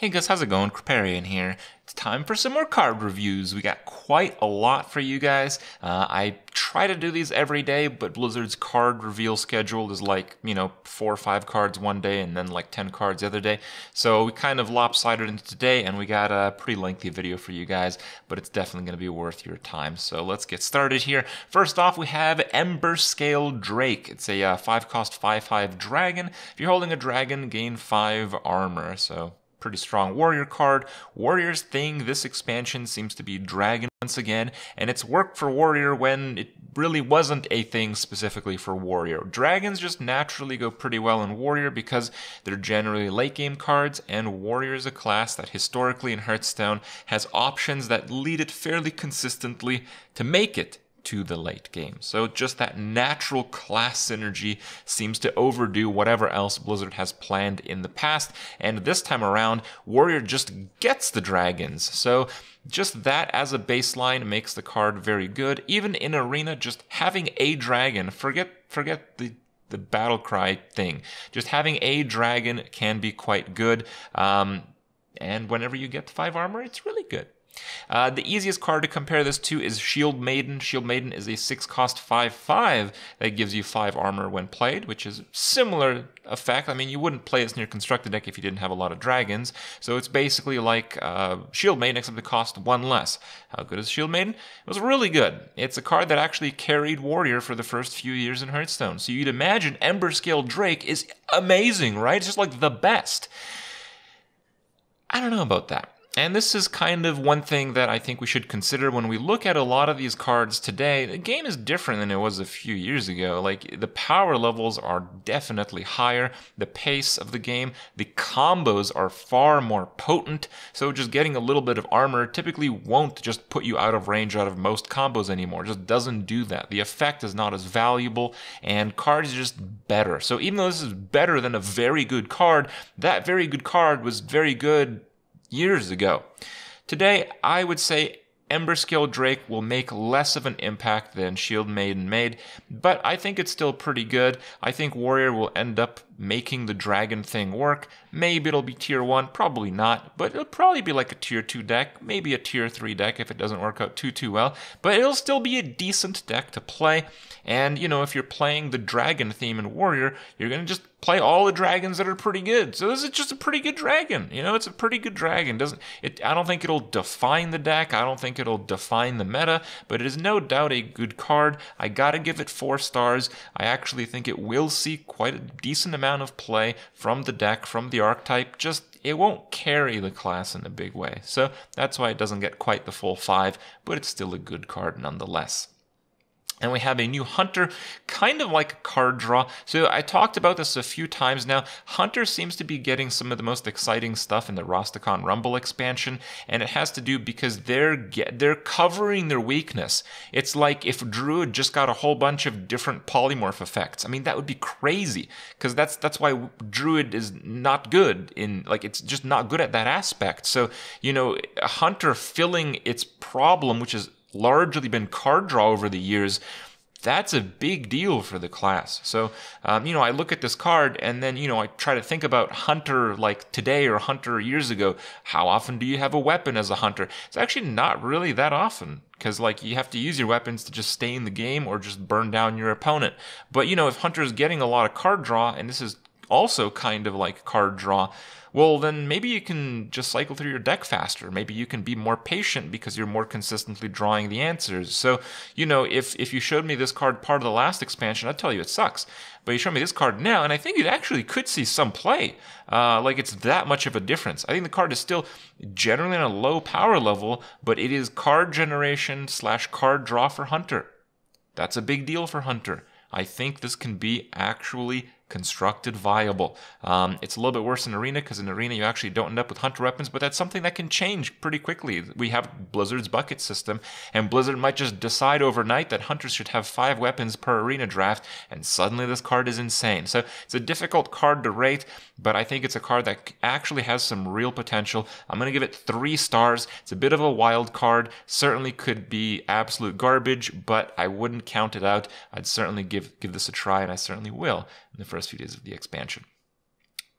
Hey guys, how's it going? Kripparrian here. It's time for some more card reviews. We got quite a lot for you guys. I try to do these every day, but Blizzard's card reveal schedule is like, 4 or 5 cards one day and then like 10 cards the other day. So we kind of lopsided into today, and we got a pretty lengthy video for you guys, but it's definitely going to be worth your time. So let's get started here. First off, we have Ember Scale Drake. It's a 5-cost 5/5 dragon. If you're holding a dragon, gain 5 armor. So pretty strong warrior card. Warrior's thing this expansion seems to be dragon once again, and it's worked for warrior when it really wasn't a thing specifically for warrior. Dragons just naturally go pretty well in warrior because they're generally late game cards, and warrior is a class that historically in Hearthstone has options that lead it fairly consistently to make it to the late game. So just that natural class synergy seems to overdo whatever else Blizzard has planned in the past, and this time around, Warrior just gets the dragons. So just that as a baseline makes the card very good. Even in Arena, just having a dragon, forget the battle cry thing. Just having a dragon can be quite good, and whenever you get 5 armor, it's really good. The easiest card to compare this to is Shield Maiden. Shield Maiden is a 6-cost 5/5 that gives you 5 armor when played, which is similar effect. I mean, you wouldn't play this in your constructed deck if you didn't have a lot of dragons. So it's basically like Shield Maiden, except it cost 1 less. How good is Shield Maiden? It was really good. It's a card that actually carried Warrior for the first few years in Hearthstone. So you'd imagine Ember Scale Drake is amazing, right? It's just like the best. I don't know about that. And this is kind of one thing that I think we should consider when we look at a lot of these cards today. The game is different than it was a few years ago. Like, the power levels are definitely higher, the pace of the game, the combos are far more potent, so just getting a little bit of armor typically won't just put you out of range out of most combos anymore. It just doesn't do that. The effect is not as valuable, and cards are just better. So even though this is better than a very good card, that very good card was very good years ago. Today, I would say Ember Scale Drake will make less of an impact than Shield Maiden made, but I think it's still pretty good. I think Warrior will end up making the dragon thing work. Maybe it'll be tier 1, probably not, but it'll probably be like a tier 2 deck, maybe a tier 3 deck if it doesn't work out too well, but it'll still be a decent deck to play. And, if you're playing the dragon theme in Warrior, you're going to just play all the dragons that are pretty good. So this is just a pretty good dragon. It's a pretty good dragon. I don't think it'll define the deck. I don't think it'll define the meta, but it is no doubt a good card. I gotta give it 4 stars. I actually think it will see quite a decent amount of play from the deck, from the archetype. Just it won't carry the class in a big way. So that's why it doesn't get quite the full 5, but it's still a good card nonetheless. And we have a new Hunter, kind of like a card draw. So I talked about this a few times now. Hunter seems to be getting some of the most exciting stuff in the Rastakhan Rumble expansion, and it has to do because they're covering their weakness. It's like if Druid just got a whole bunch of different polymorph effects. I mean, that would be crazy, because that's why Druid is not good it's just not good at that aspect. So, a Hunter filling its problem, which is largely been card draw over the years, that's a big deal for the class. So, I look at this card and then, I try to think about Hunter like today or Hunter years ago. How often do you have a weapon as a Hunter? It's actually not really that often, because you have to use your weapons to just stay in the game or just burn down your opponent. But, if Hunter is getting a lot of card draw, and this is also kind of like card draw, well, then maybe you can just cycle through your deck faster. Maybe you can be more patient because you're more consistently drawing the answers. So, if you showed me this card part of the last expansion, I'd tell you it sucks. But you show me this card now, and I think it actually could see some play. It's that much of a difference. I think the card is still generally on a low power level, but it is card generation / card draw for Hunter. That's a big deal for Hunter. I think this can be actually constructed viable. It's a little bit worse in Arena, because in Arena you actually don't end up with Hunter weapons, but that's something that can change pretty quickly. We have Blizzard's bucket system, and Blizzard might just decide overnight that Hunters should have 5 weapons per Arena draft, and suddenly this card is insane. So it's a difficult card to rate, but I think it's a card that actually has some real potential. I'm going to give it 3 stars. It's a bit of a wild card, certainly could be absolute garbage, but I wouldn't count it out. I'd certainly give this a try, and I certainly will in the first few days of the expansion.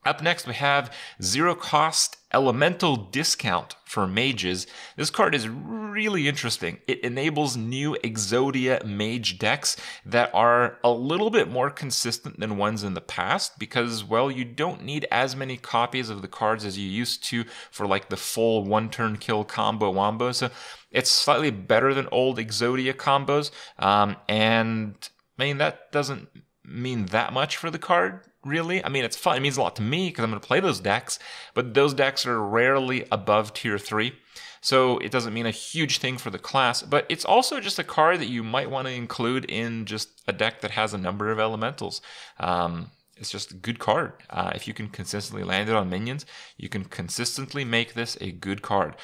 Up next, we have Zero Cost Elemental Discount for Mages. This card is really interesting. It enables new Exodia mage decks that are a little bit more consistent than ones in the past because, well, you don't need as many copies of the cards as you used to for like the full one-turn kill combo wombo. So it's slightly better than old Exodia combos. And I mean, that doesn't mean that much for the card. Really? I mean, it's fun. It means a lot to me because I'm going to play those decks, but those decks are rarely above tier 3. So it doesn't mean a huge thing for the class, but it's also just a card that you might want to include in just a deck that has a number of elementals. It's just a good card. If you can consistently land it on minions, you can consistently make this a good card.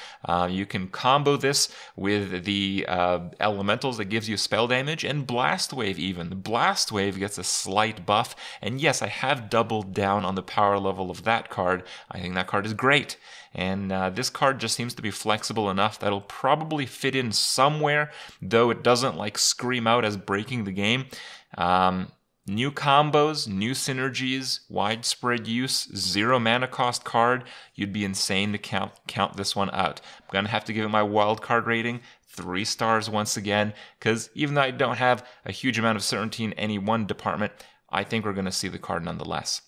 You can combo this with the elementals that gives you spell damage and Blast Wave even. The Blast Wave gets a slight buff, and yes, I have doubled down on the power level of that card. I think that card is great. And this card just seems to be flexible enough that it'll probably fit in somewhere, though it doesn't like scream out as breaking the game. New combos, new synergies, widespread use, 0 mana cost card. You'd be insane to count this one out. I'm going to have to give it my wild card rating, 3 stars once again, because even though I don't have a huge amount of certainty in any one department, I think we're going to see the card nonetheless.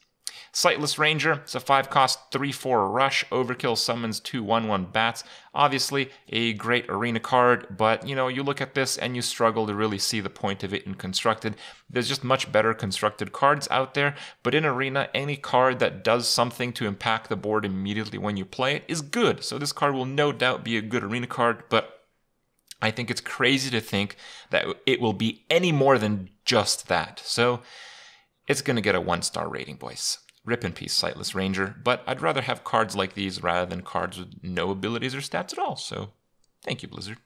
Sightless Ranger, it's a 5-cost 3/4 rush, overkill summons 2 1/1 bats. Obviously a great arena card, but you know, you look at this and you struggle to really see the point of it in constructed. There's just much better constructed cards out there, but in arena, any card that does something to impact the board immediately when you play it is good. So this card will no doubt be a good arena card, but I think it's crazy to think that it will be any more than just that. So it's going to get a 1-star rating, boys. Rip in peace, Sightless Ranger, but I'd rather have cards like these rather than cards with no abilities or stats at all, so thank you, Blizzard.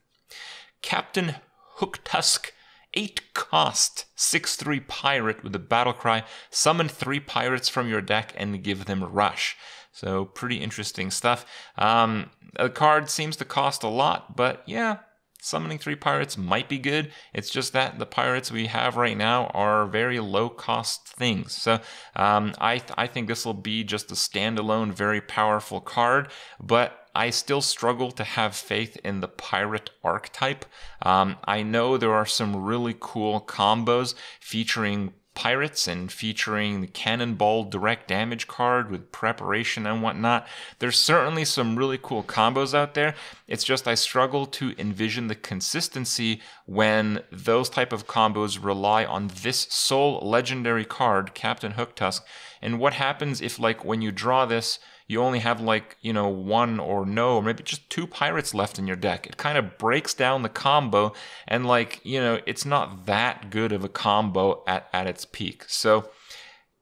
Captain Hooktusk, 8-cost, 6/3 pirate with a battle cry. Summon 3 pirates from your deck and give them rush. So pretty interesting stuff. The card seems to cost a lot, but yeah, summoning 3 pirates might be good. It's just that the pirates we have right now are very low-cost things. So I think this will be just a standalone, very powerful card, but I still struggle to have faith in the pirate archetype. I know there are some really cool combos featuring pirates and featuring the Cannonball direct damage card with preparation and whatnot. There's certainly some really cool combos out there. It's just I struggle to envision the consistency when those type of combos rely on this sole legendary card, Captain Hooktusk. And what happens if, like, when you draw this, you only have, like, you know, 1 or maybe just 2 pirates left in your deck. It kind of breaks down the combo, and, like, you know, it's not that good of a combo at its peak. So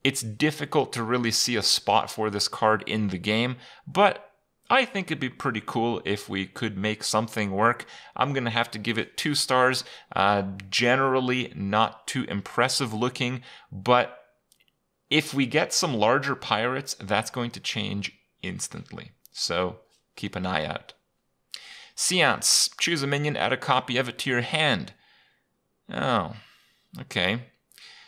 it's difficult to really see a spot for this card in the game, but I think it'd be pretty cool if we could make something work. I'm going to have to give it 2 stars. Generally not too impressive looking, but if we get some larger pirates, that's going to change instantly. So keep an eye out. Seance. Choose a minion, add a copy of it to your hand. Oh, okay.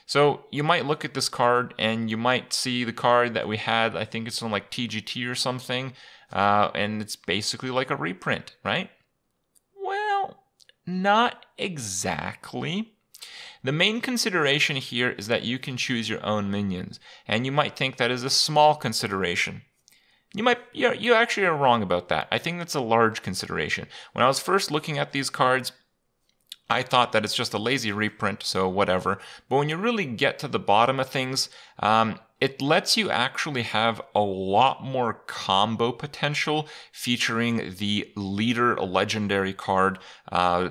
So you might look at this card and you might see the card that we had, I think it's on like TGT or something, and it's basically like a reprint, right? Well, not exactly. The main consideration here is that you can choose your own minions, and you might think that is a small consideration. You actually are wrong about that. I think that's a large consideration. When I was first looking at these cards, I thought that it's just a lazy reprint, so whatever. But when you really get to the bottom of things, it lets you actually have a lot more combo potential featuring the leader legendary card,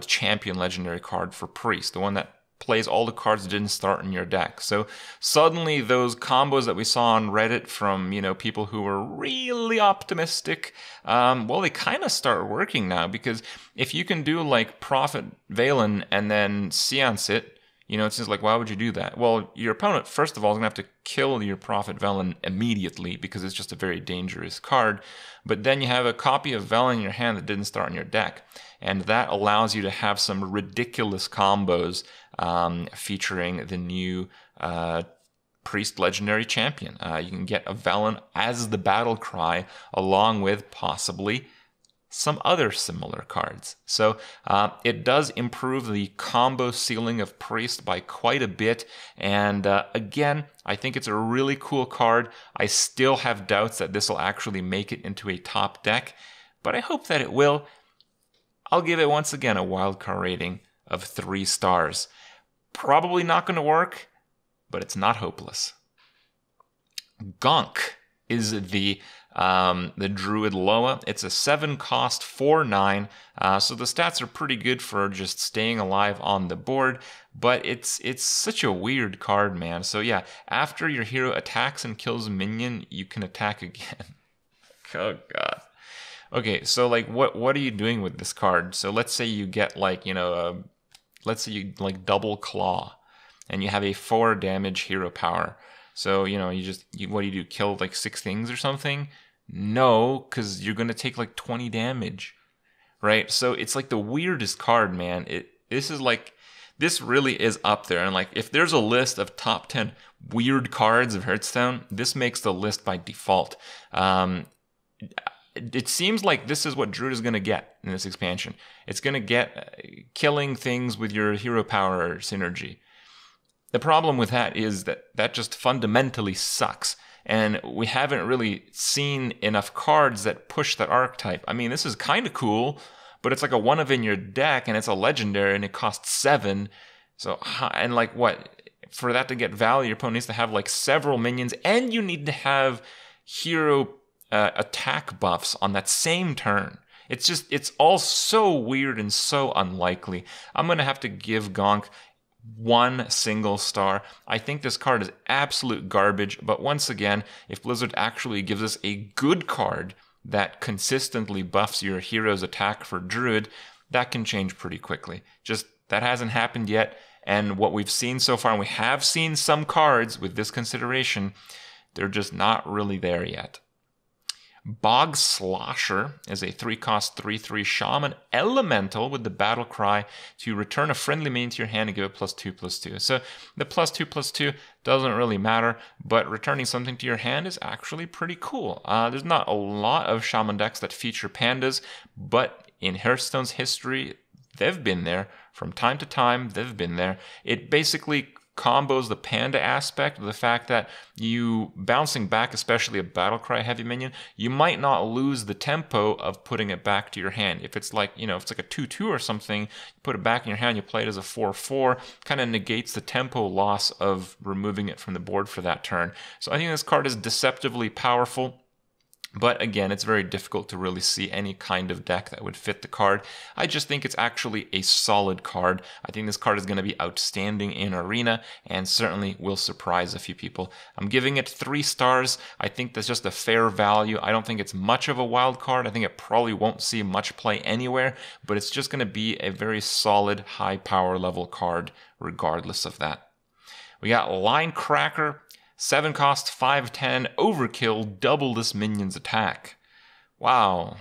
champion legendary card for Priest, the one that plays all the cards that didn't start in your deck. So suddenly those combos that we saw on Reddit from, you know, people who were really optimistic, well, they kind of start working now, because if you can do like Prophet Valen and then Seance it, you know, it's just like, why would you do that? Well, your opponent, first of all, is going to have to kill your Prophet Velen immediately because it's just a very dangerous card. But then you have a copy of Velen in your hand that didn't start in your deck. And that allows you to have some ridiculous combos featuring the new Priest Legendary Champion. You can get a Velen as the battle cry, along with possibly some other similar cards. So it does improve the combo ceiling of Priest by quite a bit. And again, I think it's a really cool card. I still have doubts that this will actually make it into a top deck, but I hope that it will. I'll give it once again a wildcard rating of 3 stars. Probably not going to work, but it's not hopeless. Gonk is the Druid Loa. It's a 7-cost 4/9, so the stats are pretty good for just staying alive on the board, but it's such a weird card, man. So yeah, after your hero attacks and kills a minion, you can attack again. Oh god. Okay, so like what are you doing with this card? So let's say you get like, let's say you like double claw and you have a 4 damage hero power. So, what do you do? Kill like 6 things or something? No, because you're going to take like 20 damage, right? So it's like the weirdest card, man. This really is up there. And like, if there's a list of top 10 weird cards of Hearthstone, this makes the list by default. It seems like this is what Druid is going to get in this expansion. It's going to get killing things with your hero power synergy. The problem with that is that just fundamentally sucks. And we haven't really seen enough cards that push that archetype. I mean, this is kind of cool, but it's like a 1 of in your deck, and it's a legendary, and it costs 7. So, and like what? For that to get value, your opponent needs to have like several minions, and you need to have hero attack buffs on that same turn. It's all so weird and so unlikely. I'm going to have to give Gonk 1 single star. I think this card is absolute garbage, but once again, if Blizzard actually gives us a good card that consistently buffs your hero's attack for Druid, that can change pretty quickly. Just that hasn't happened yet, and what we've seen so far, and we have seen some cards with this consideration, they're just not really there yet. Bogg Slasher is a 3-cost 3/3 Shaman Elemental with the battle cry to return a friendly minion to your hand and give it +2/+2. So the +2/+2 doesn't really matter, but returning something to your hand is actually pretty cool. There's not a lot of Shaman decks that feature pandas, but in Hearthstone's history, they've been there. From time to time, they've been there. It basically combos the panda aspect with the fact that you bouncing back, especially a battlecry heavy minion, you might not lose the tempo of putting it back to your hand. If it's like, if it's like a 2/2 or something, you put it back in your hand, you play it as a 4/4, kind of negates the tempo loss of removing it from the board for that turn. So I think this card is deceptively powerful. But again, it's very difficult to really see any kind of deck that would fit the card. I just think it's actually a solid card. I think this card is going to be outstanding in Arena and certainly will surprise a few people. I'm giving it 3 stars. I think that's just a fair value. I don't think it's much of a wild card. I think it probably won't see much play anywhere, but it's just going to be a very solid high power level card regardless of that. We got Line Cracker. 7-cost 5/10 overkill, double this minion's attack. Wow.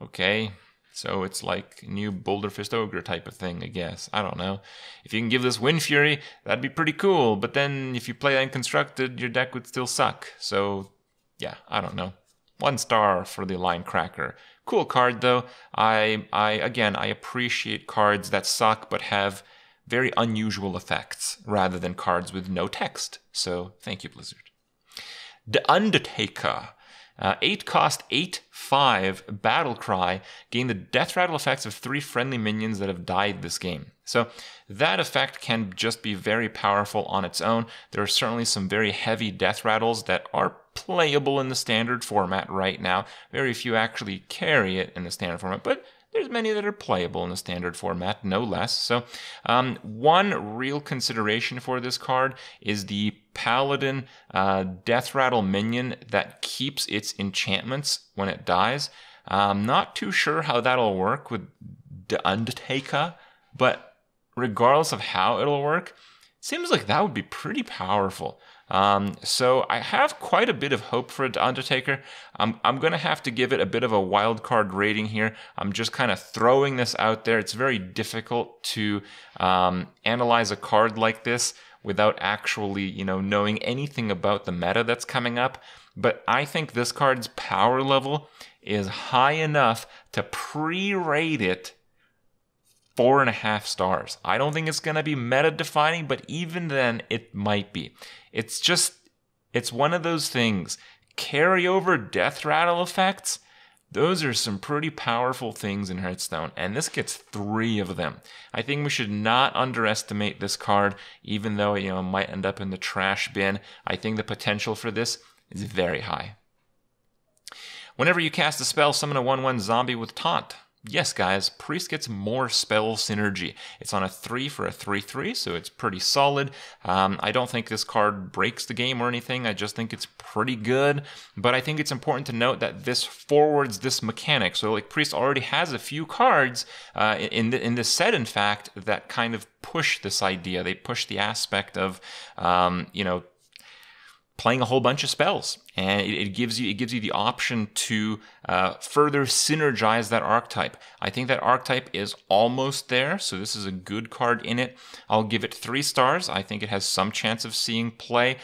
Okay. So it's like new Boulder Fist Ogre type of thing, I guess. I don't know. If you can give this Wind Fury, that'd be pretty cool. But then if you play Unconstructed, your deck would still suck. So yeah, I don't know. 1 star for the Line Cracker. Cool card though. I appreciate cards that suck but have very unusual effects rather than cards with no text. So thank you, Blizzard. The Undertaker. 8-cost 8/5 battle cry, gain the Deathrattle effects of 3 friendly minions that have died this game. So that effect can just be very powerful on its own. There are certainly some very heavy Deathrattles that are playable in the standard format right now. Very few actually carry it in the standard format, but there's many that are playable in the standard format, no less. So one real consideration for this card is the Paladin Deathrattle minion that keeps its enchantments when it dies. I'm not too sure how that'll work with the Undertaker, but regardless of how it'll work, it seems like that would be pretty powerful. So I have quite a bit of hope for the Undertaker. I'm going to have to give it a bit of a wild card rating here. I'm just kind of throwing this out there. It's very difficult to analyze a card like this without actually, knowing anything about the meta that's coming up. But I think this card's power level is high enough to pre-rate it 4.5 stars. I don't think it's going to be meta defining, but even then it might be. It's one of those things. Carryover Deathrattle effects, those are some pretty powerful things in Hearthstone, and this gets 3 of them. I think we should not underestimate this card, even though it might end up in the trash bin. I think the potential for this is very high. Whenever you cast a spell, summon a 1/1 zombie with taunt. Yes, guys, Priest gets more spell synergy. It's on a 3 for a 3/3, so it's pretty solid. I don't think this card breaks the game or anything. I just think it's pretty good. But I think it's important to note that this forwards this mechanic. So, like, Priest already has a few cards in this set, in fact, that kind of push this idea. They push the aspect of, playing a whole bunch of spells, and it gives you the option to further synergize that archetype. I think that archetype is almost there, so this is a good card in it. I'll give it 3 stars. I think it has some chance of seeing play,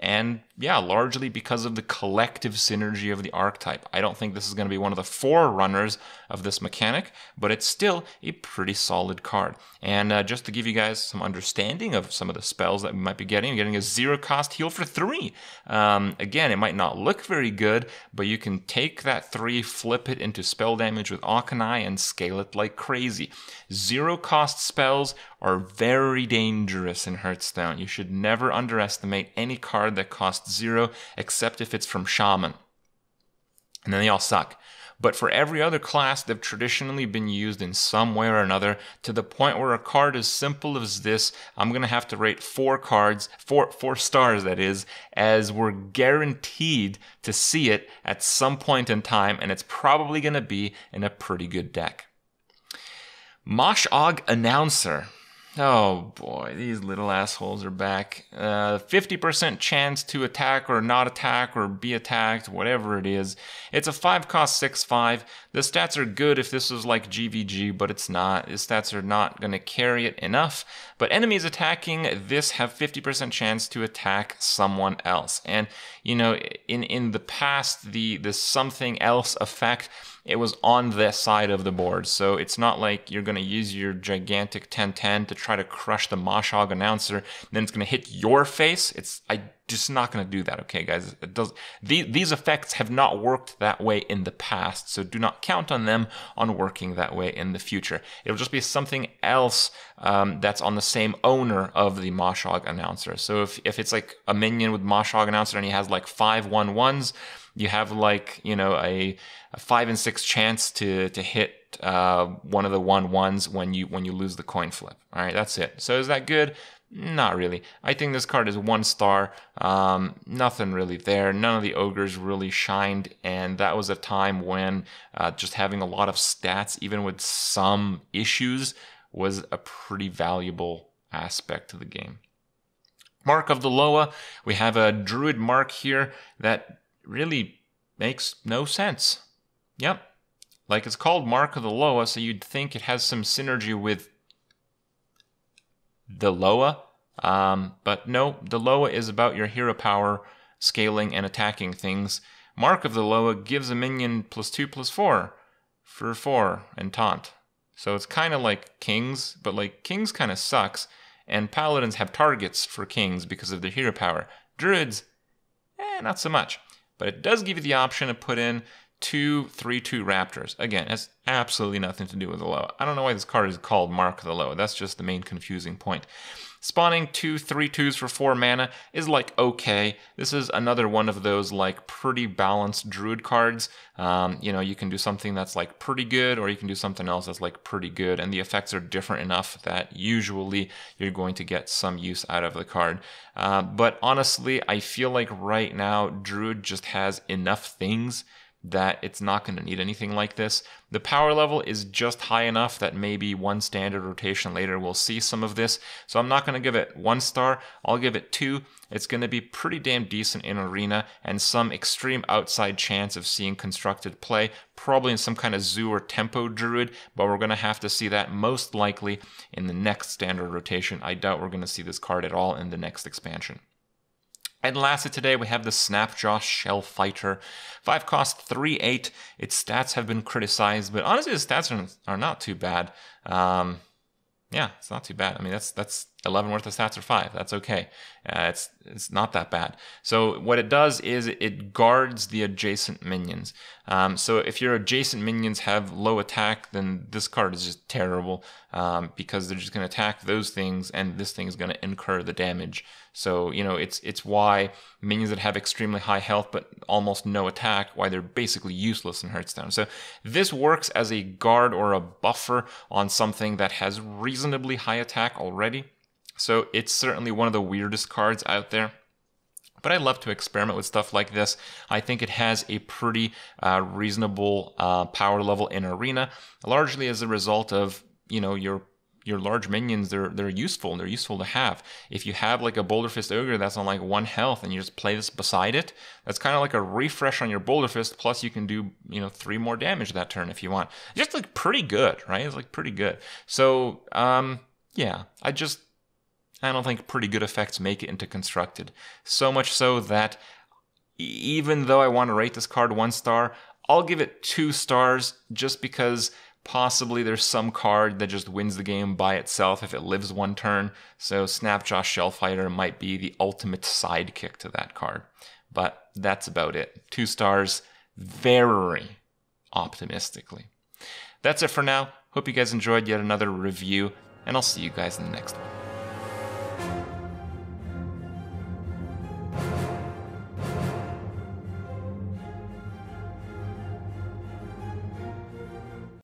and yeah, largely because of the collective synergy of the archetype. I don't think this is going to be one of the forerunners of this mechanic, but it's still a pretty solid card. And just to give you guys some understanding of some of the spells that we might be getting, a 0-cost heal for 3. Again, it might not look very good, but you can take that 3, flip it into spell damage with Auchenai, and scale it like crazy. 0-cost spells are very dangerous in Hearthstone. You should never underestimate any card that costs 0, except if it's from Shaman. And then they all suck. But for every other class, they've traditionally been used in some way or another, to the point where a card as simple as this, I'm going to have to rate 4 cards, 4 stars that is, as we're guaranteed to see it at some point in time, and it's probably going to be in a pretty good deck. Mosh-Og Announcer. Oh boy, these little assholes are back. 50% chance to attack or not attack or be attacked, whatever it is. It's a 5-cost 6/5. The stats are good if this was like GVG, but it's not. The stats are not going to carry it enough. But enemies attacking this have 50% chance to attack someone else. And, in the past, the something else effect, it was on this side of the board. So it's not like you're going to use your gigantic 10/10 to try to crush the Mosh-Og Announcer, and then it's going to hit your face. I'm just not going to do that, okay, guys? These effects have not worked that way in the past, so do not count on them on working that way in the future. It'll just be something else that's on the same owner of the Mosh-Og Announcer. So if it's like a minion with Mosh-Og Announcer and he has like 5 1/1s, you have like, a 5 and 6 chance to hit one of the 1/1s when you lose the coin flip. All right, that's it. So is that good? Not really. I think this card is 1 star. Nothing really there. None of the ogres really shined, and that was a time when just having a lot of stats, even with some issues, was a pretty valuable aspect to the game. Mark of the Loa. We have a druid mark here that really makes no sense. Yep. Like, it's called Mark of the Loa, so you'd think it has some synergy with the Loa. But no, the Loa is about your hero power, scaling, and attacking things. Mark of the Loa gives a minion +2/+4 for 4 and taunt. So it's kind of like Kings, but like Kings kind of sucks, and Paladins have targets for Kings because of their hero power. Druids, not so much. But it does give you the option to put in 2 3/2 Raptors. Again, it has absolutely nothing to do with the Loa. I don't know why this card is called Mark of the Loa. That's just the main confusing point. Spawning 2 3/2s for 4 mana is like okay. This is another one of those like pretty balanced druid cards. You can do something that's like pretty good, or you can do something else that's like pretty good, and the effects are different enough that usually you're going to get some use out of the card. But honestly, I feel like right now druid just has enough things that it's not going to need anything like this. The power level is just high enough that maybe one standard rotation later we'll see some of this. So I'm not going to give it 1 star. I'll give it 2. It's going to be pretty damn decent in Arena and some extreme outside chance of seeing constructed play, probably in some kind of zoo or tempo druid, but we're going to have to see that most likely in the next standard rotation. I doubt we're going to see this card at all in the next expansion. And lastly today we have the Snapjaw Shell Fighter. 5 cost, 3/8. Its stats have been criticized, but honestly the stats are not too bad. Yeah, it's not too bad. I mean, that's 11 worth of stats or 5. That's okay. It's not that bad. So what it does is it guards the adjacent minions. So if your adjacent minions have low attack, then this card is just terrible because they're just going to attack those things, and this thing is going to incur the damage. So you know it's why minions that have extremely high health but almost no attack, why they're basically useless in Hearthstone. So this works as a guard or a buffer on something that has reasonably high attack already. So it's certainly one of the weirdest cards out there. But I love to experiment with stuff like this. I think it has a pretty reasonable power level in Arena, largely as a result of, you know, your large minions. They're useful. They're useful to have. If you have like a Boulder Fist Ogre that's on like 1 health and you just play this beside it, that's kind of like a refresh on your Boulder Fist. Plus you can do, you know, 3 more damage that turn if you want. Just like pretty good, right? It's like pretty good. So yeah, I don't think pretty good effects make it into constructed. So much so that even though I want to rate this card 1 star, I'll give it 2 stars just because possibly there's some card that just wins the game by itself if it lives 1 turn. So Snapjaw Shell Fighter might be the ultimate sidekick to that card. But that's about it. 2 stars, very optimistically. That's it for now. Hope you guys enjoyed yet another review, and I'll see you guys in the next one.